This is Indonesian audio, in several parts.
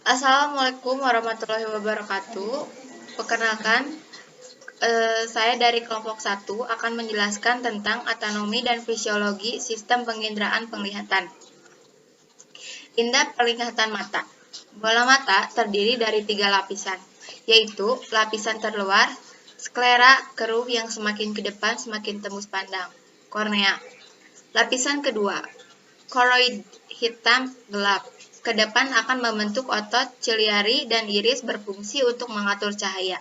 Assalamualaikum warahmatullahi wabarakatuh. Perkenalkan, saya dari kelompok 1 akan menjelaskan tentang anatomi dan fisiologi sistem penginderaan penglihatan. Indera penglihatan mata. Bola mata terdiri dari 3 lapisan, yaitu lapisan terluar, sklera keruh yang semakin ke depan semakin tembus pandang, kornea. Lapisan kedua, koroid hitam gelap. Ke depan akan membentuk otot ciliari dan iris berfungsi untuk mengatur cahaya.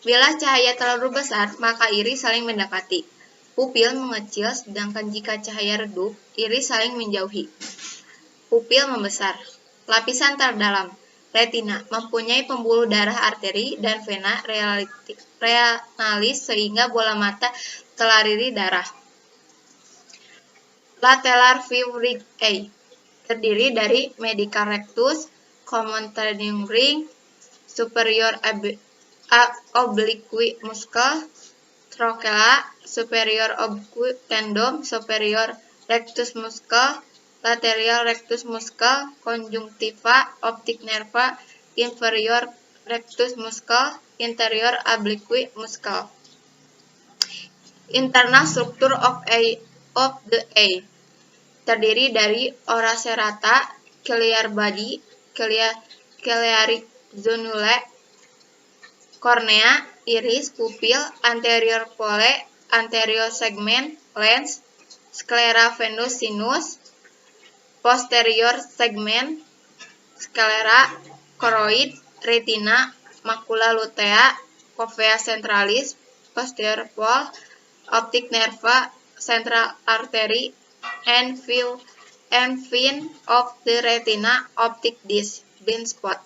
Bila cahaya terlalu besar, maka iris saling mendekati. Pupil mengecil, sedangkan jika cahaya redup, iris saling menjauhi. Pupil membesar. Lapisan terdalam, retina, mempunyai pembuluh darah arteri dan vena realis sehingga bola mata telaliri darah. Lateral view eye terdiri dari medial rectus, common training ring, superior oblique muscle, trochlea, superior oblique tendon, superior rectus muscle, lateral rectus muscle, conjunctiva, optic nerve, inferior rectus muscle, interior oblique muscle. Internal structure of the eye terdiri dari ora serrata, ciliar body, ciliary zonule, kornea, iris, pupil, anterior pole, anterior segment, lens, sclera venous sinus, posterior segment, sclera, choroid, retina, macula lutea, fovea centralis, posterior pole, optic nerve, central artery, and vein of the retina, optic disc, blind spot.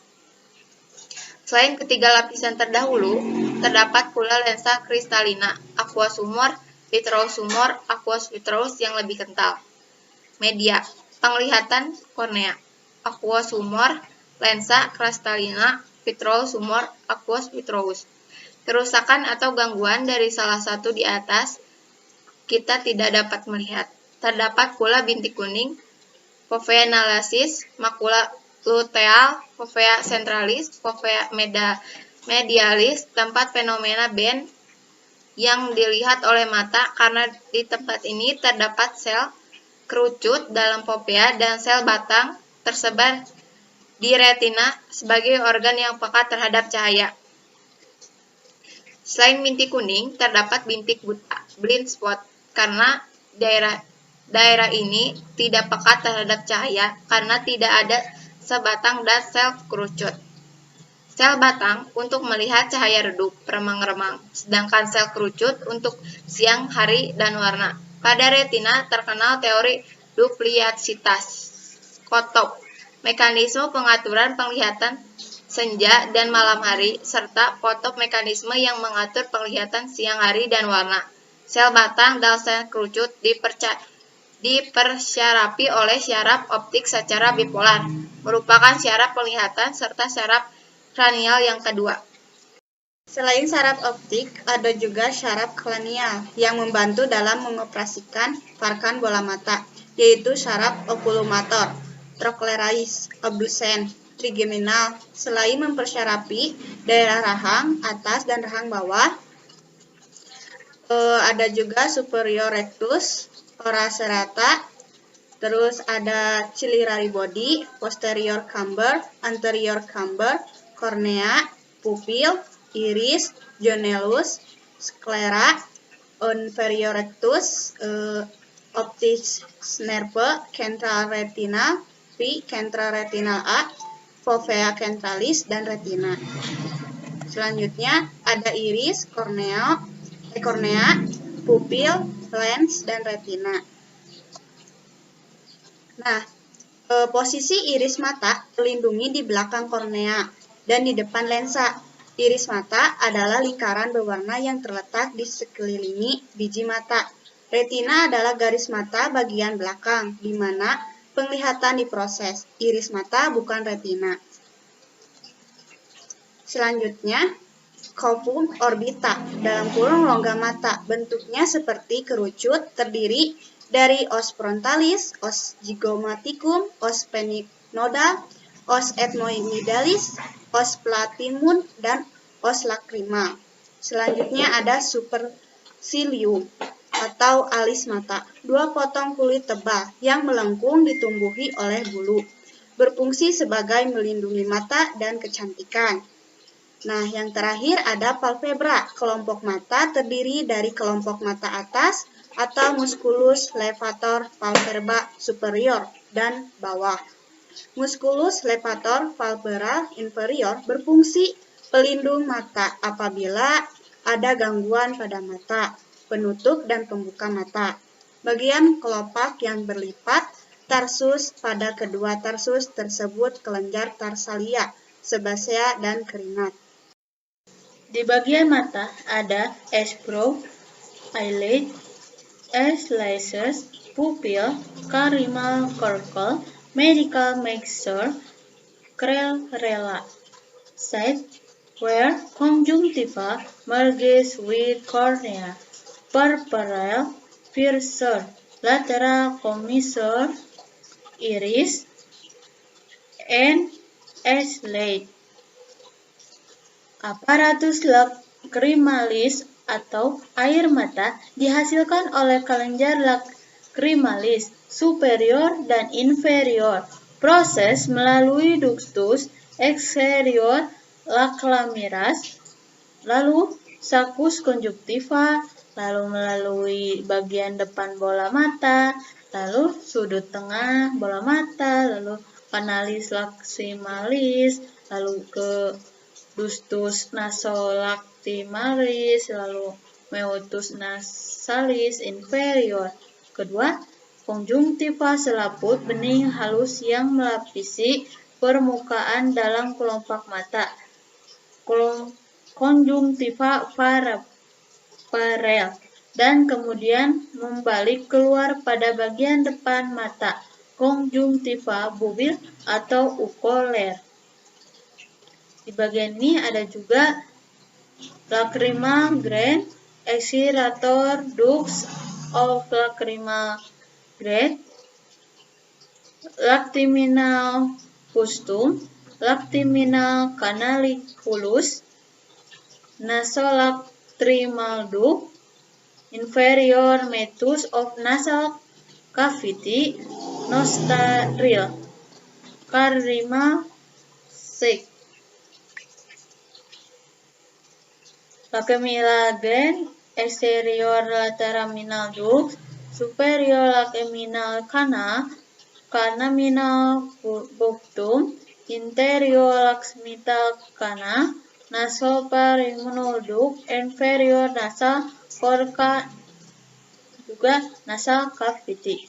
Selain ketiga lapisan terdahulu, terdapat pula lensa kristalina, aqueous humor, vitreous humor, aqueous vitreous yang lebih kental. Media, penglihatan kornea, aqueous humor, lensa kristalina, vitreous humor, aqueous vitreous. Kerusakan atau gangguan dari salah satu di atas, kita tidak dapat melihat. Terdapat pula bintik kuning, fovea nasales, macula luteal, fovea centralis, fovea medialis, tempat fenomena band yang dilihat oleh mata karena di tempat ini terdapat sel kerucut dalam fovea dan sel batang tersebar di retina sebagai organ yang peka terhadap cahaya. Selain bintik kuning, terdapat bintik buta, blind spot, karena daerah ini tidak peka terhadap cahaya karena tidak ada sebatang dan sel kerucut. Sel batang untuk melihat cahaya redup, remang-remang, sedangkan sel kerucut untuk siang, hari, dan warna. Pada retina terkenal teori duplicitas Kotow, mekanisme pengaturan penglihatan senja dan malam hari, serta Kotow mekanisme yang mengatur penglihatan siang hari dan warna. Sel batang dan sel kerucut dipersyarafi oleh syaraf optik secara bipolar, merupakan syaraf penglihatan serta syaraf kranial yang kedua. Selain syaraf optik, ada juga syaraf kranial yang membantu dalam mengoperasikan farkan bola mata, yaitu syaraf oculomotor, trochlearis, obducens, trigeminal. Selain mempersyarafi daerah rahang atas dan rahang bawah, ada juga superior rectus, ora serrata, terus ada ciliary body, posterior camber, anterior camber, kornea, pupil, iris, jonellus, sclera, inferior rectus, optic nerve, central retinal, V, central retinal A, fovea centralis, dan retina. Selanjutnya ada iris, kornea, pupil, lens, dan retina. Nah, posisi iris mata terlindungi di belakang kornea dan di depan lensa. Iris mata adalah lingkaran berwarna yang terletak di sekelilingi biji mata. Retina adalah garis mata bagian belakang, di mana penglihatan diproses. Iris mata bukan retina. Selanjutnya, covum orbita, dalam kurung longga mata, bentuknya seperti kerucut, terdiri dari os frontalis, os zygomaticum, os sphenoidal, os ethmoidalis, os platinum, dan os lacrima. Selanjutnya ada supercilium atau alis mata, dua potong kulit tebal yang melengkung ditumbuhi oleh bulu, berfungsi sebagai melindungi mata dan kecantikan. Nah, yang terakhir ada palpebra. Kelompok mata terdiri dari kelompok mata atas atau musculus levator palpebra superior dan bawah. Musculus levator palpebra inferior berfungsi pelindung mata apabila ada gangguan pada mata, penutup dan pembuka mata. Bagian kelopak yang berlipat tarsus pada kedua tarsus tersebut kelenjar tarsalia, sebasea, dan keringat. Di bagian mata ada eyebrow, eyelid, eyelashes, pupil, carimal circle, medial mixture, chlorella, site where conjunctiva merges with cornea, purpura, piercer, lateral commissure, iris, and eyelid. Aparatus lacrimalis atau air mata dihasilkan oleh kelenjar lacrimalis superior dan inferior. Proses melalui ductus exterior lacrimalis, lalu sulcus conjunctiva, lalu melalui bagian depan bola mata, lalu sudut tengah bola mata, lalu kanalis lacrimalis, lalu ke ductus nasolacrimalis, lalu meatus nasalis inferior. Kedua, konjungtiva selaput bening halus yang melapisi permukaan dalam kelopak mata. Konjungtiva parel dan kemudian membalik keluar pada bagian depan mata. Konjungtiva bubil atau ocular. Di bagian ini ada juga lacrimal gland, excitator ducts of lacrimal gland, lacryminal pustum, lacryminal canaliculus, nasolacrimal duct, inferior meatus of nasal cavity, nostril, carimal sac. Lacrimal gland, exterior lacriminal duct, superior lacriminal canal, canminal punctum, interior lacrimal canal, nasopharyngeal duct, inferior nasal porta, juga nasal cavity.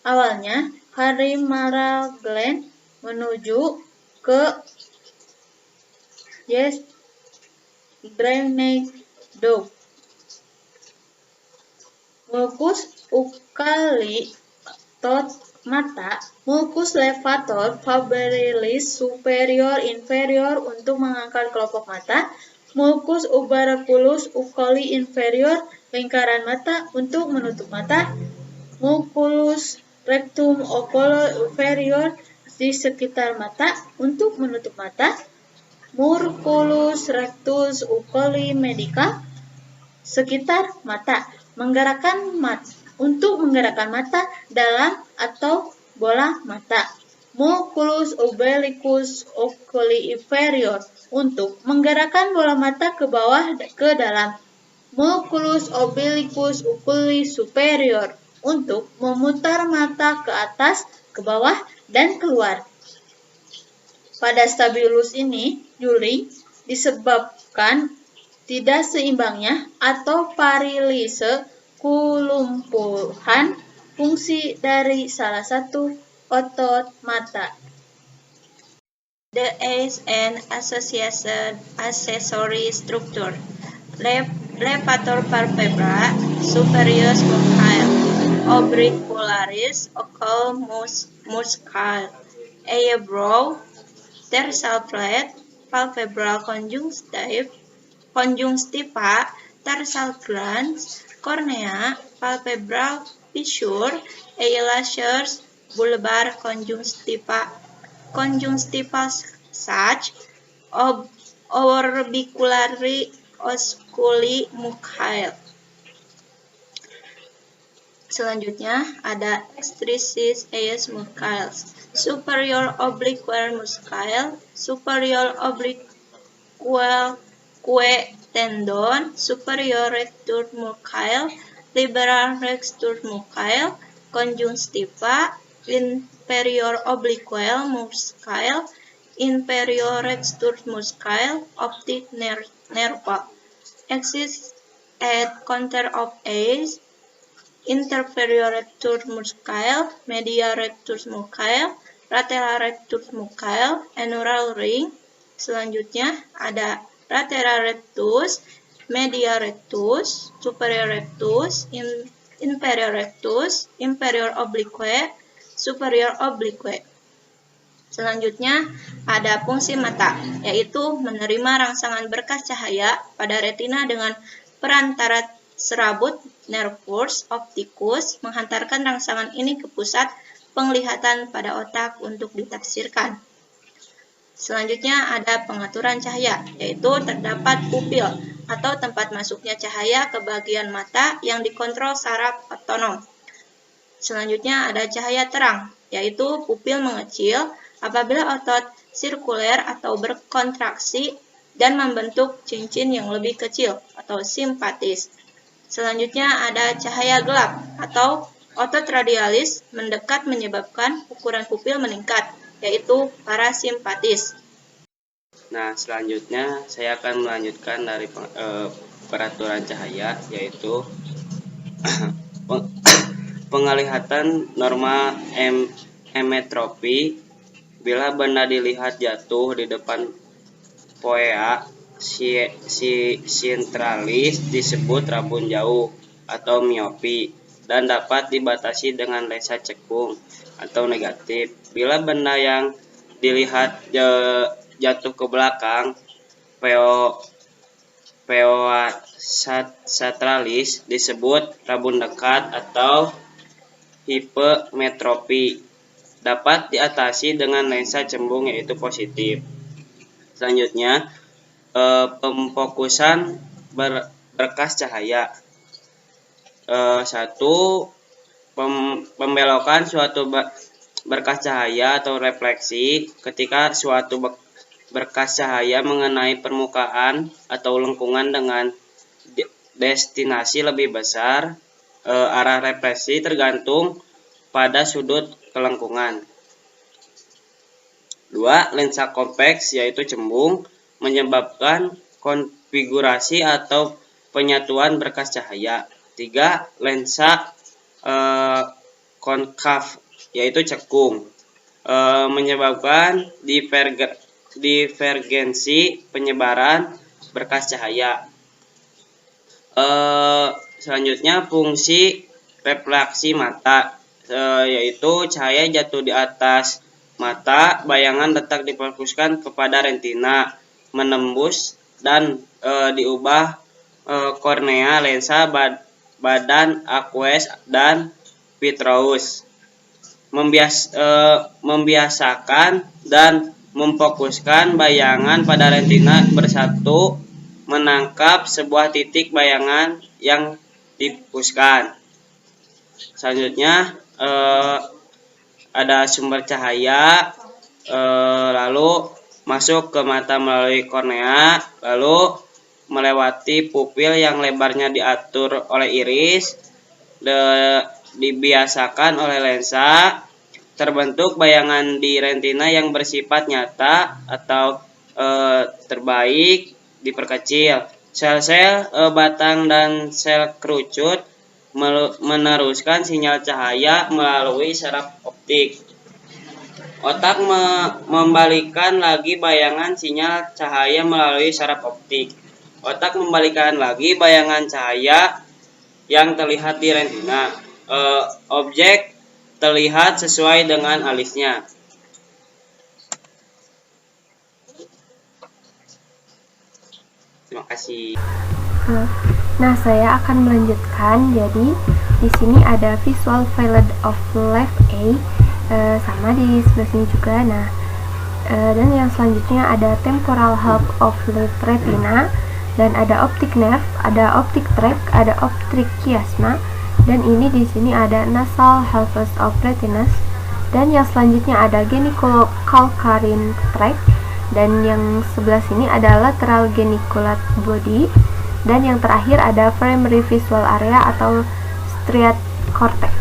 Awalnya, carimal gland menuju ke drainage duct. Mulcus ucalitot mata, mulcus levator fabrilis superior inferior untuk mengangkat kelopak mata, mulcus ubaraculus uculi inferior lingkaran mata untuk menutup mata, mulcus rectum oculo inferior di sekitar mata untuk menutup mata, Musculus rectus oculi medial sekitar mata, untuk menggerakkan mata dalam atau bola mata. Musculus obliquus oculi inferior untuk menggerakkan bola mata ke bawah ke dalam. Musculus obliquus oculi superior untuk memutar mata ke atas, ke bawah, dan keluar. Pada stabilus ini, juling disebabkan tidak seimbangnya atau parilise kelumpuhan fungsi dari salah satu otot mata. The eyes and associated accessory structure. Levator palpebra, superior muscle, obricularis, ocal muscle, eyebrow, dorsal plate, palpebral conjunctiva, tarsal glands, cornea, palpebral fissure, eyelashes, bulbar conjunctiva, conjunctiva such orbicularly osculi mukhail. Selanjutnya ada extrinsis eius muscalis, superior oblique muscile, superior oblique tendon, superior rectus muscile, liberal rectus muscile, conjunctiva, inferior oblique muscile, inferior rectus muscile, optic nerve, exists at contour of eyes, interferior rectus muscile, medial rectus muscile, lateral rectus muscile, annular ring. Selanjutnya ada lateral rectus, medial rectus, superior rectus, inferior rectus, inferior oblique, superior oblique. Selanjutnya ada fungsi mata, yaitu menerima rangsangan berkas cahaya pada retina dengan perantara serabut nervus opticus, menghantarkan rangsangan ini ke pusat penglihatan pada otak untuk ditafsirkan. Selanjutnya ada pengaturan cahaya, yaitu terdapat pupil atau tempat masuknya cahaya ke bagian mata yang dikontrol saraf otonom. Selanjutnya ada cahaya terang, yaitu pupil mengecil apabila otot sirkuler atau berkontraksi dan membentuk cincin yang lebih kecil atau simpatis. Selanjutnya ada cahaya gelap atau otot radialis mendekat menyebabkan ukuran pupil meningkat, yaitu parasimpatis. Nah, selanjutnya saya akan melanjutkan dari peraturan cahaya, yaitu penglihatan norma emetropi bila benda dilihat jatuh di depan poea sintralis disebut rabun jauh atau miopi dan dapat dibatasi dengan lensa cekung atau negatif. Bila benda yang dilihat jatuh ke belakang poea satralis disebut rabun dekat atau hipermetropi, dapat diatasi dengan lensa cembung yaitu positif. Selanjutnya pemfokusan berkas cahaya. 1. Pembelokan suatu berkas cahaya atau refleksi ketika suatu berkas cahaya mengenai permukaan atau lengkungan dengan destinasi lebih besar. Arah refleksi tergantung pada sudut kelengkungan. 2. Lensa konveks yaitu cembung menyebabkan konfigurasi atau penyatuan berkas cahaya. 3. Lensa konkav yaitu cekung menyebabkan divergensi penyebaran berkas cahaya. Selanjutnya fungsi refleksi mata, yaitu cahaya jatuh di atas mata, bayangan letak difokuskan kepada retina, menembus dan diubah kornea, lensa, badan aqueous dan vitreous, membiasakan dan memfokuskan bayangan pada retina bersatu, menangkap sebuah titik bayangan yang difokuskan. Selanjutnya ada sumber cahaya, lalu masuk ke mata melalui kornea, lalu melewati pupil yang lebarnya diatur oleh iris, dibiasakan oleh lensa, terbentuk bayangan di retina yang bersifat nyata atau terbaik diperkecil. Sel-sel batang dan sel kerucut meneruskan sinyal cahaya melalui saraf optik. Otak membalikan lagi bayangan sinyal cahaya melalui saraf optik. Otak membalikan lagi bayangan cahaya yang terlihat di retina. Objek terlihat sesuai dengan alisnya. Terima kasih. Nah, saya akan melanjutkan. Jadi, di sini ada visual field of left A, sama di sebelah sini juga. Nah, Dan yang selanjutnya ada temporal half of left retina, dan ada optic nerve, ada optic tract, ada optic chiasma, dan ini di sini ada nasal halves of retinas. Dan yang selanjutnya ada geniculocalcarine tract, dan yang sebelah sini ada lateral geniculate body, dan yang terakhir ada primary visual area atau striate cortex.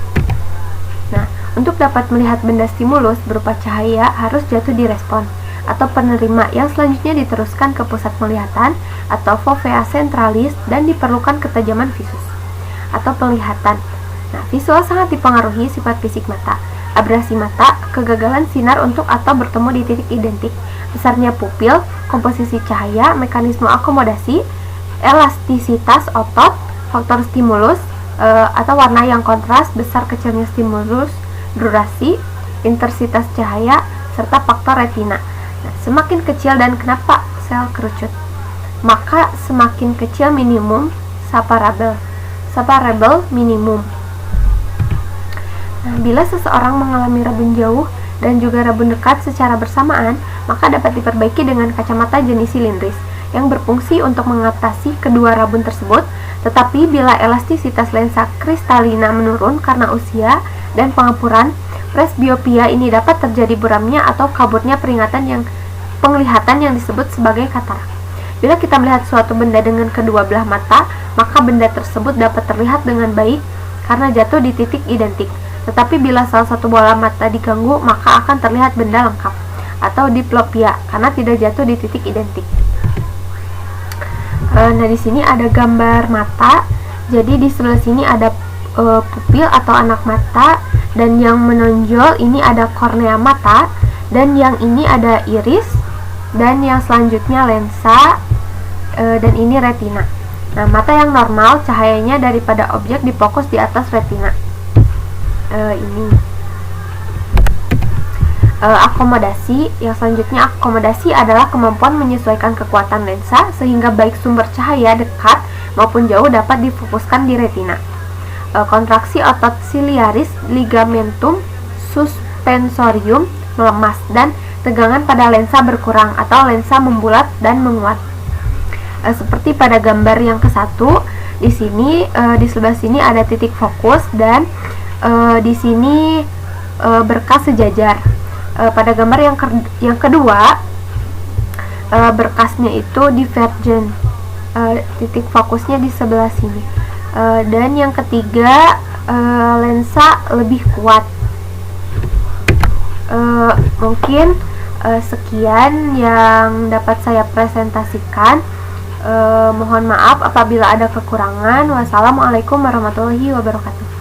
Nah, untuk dapat melihat benda stimulus berupa cahaya harus jatuh di respon atau penerima yang selanjutnya diteruskan ke pusat penglihatan atau fovea centralis dan diperlukan ketajaman visus atau penglihatan. Nah, visual sangat dipengaruhi sifat fisik mata, abrasi mata, kegagalan sinar untuk atau bertemu di titik identik, besarnya pupil, komposisi cahaya, mekanisme akomodasi, elastisitas otot, faktor stimulus atau warna yang kontras, besar kecilnya stimulus, durasi, intensitas cahaya, serta faktor retina. Nah, semakin kecil dan kenapa sel kerucut, maka semakin kecil minimum separable minimum. Nah, bila seseorang mengalami rabun jauh dan juga rabun dekat secara bersamaan, maka dapat diperbaiki dengan kacamata jenis silindris yang berfungsi untuk mengatasi kedua rabun tersebut. Tetapi bila elastisitas lensa kristalina menurun karena usia dan pengapuran, presbiopia ini dapat terjadi buramnya atau kaburnya penglihatan yang disebut sebagai katarak. Bila kita melihat suatu benda dengan kedua belah mata, maka benda tersebut dapat terlihat dengan baik karena jatuh di titik identik. Tetapi bila salah satu bola mata diganggu, maka akan terlihat benda lengkap atau diplopia karena tidak jatuh di titik identik. Nah, di sini ada gambar mata. Jadi di sebelah sini ada pupil atau anak mata, dan yang menonjol ini ada kornea mata, dan yang ini ada iris, dan yang selanjutnya lensa, dan ini retina. Nah, mata yang normal cahayanya daripada objek difokus di atas retina. Ini akomodasi. Yang selanjutnya, akomodasi adalah kemampuan menyesuaikan kekuatan lensa sehingga baik sumber cahaya dekat maupun jauh dapat difokuskan di retina. Kontraksi otot ciliaris ligamentum suspensorium melemas dan tegangan pada lensa berkurang atau lensa membulat dan menguat. Seperti pada gambar yang ke-1, di sini di sebelah sini ada titik fokus dan di sini berkas sejajar. Pada gambar yang kedua, berkasnya itu divergen, titik fokusnya di sebelah sini. Dan yang ketiga, lensa lebih kuat. Mungkin sekian yang dapat saya presentasikan. Mohon maaf apabila ada kekurangan. Wassalamualaikum warahmatullahi wabarakatuh.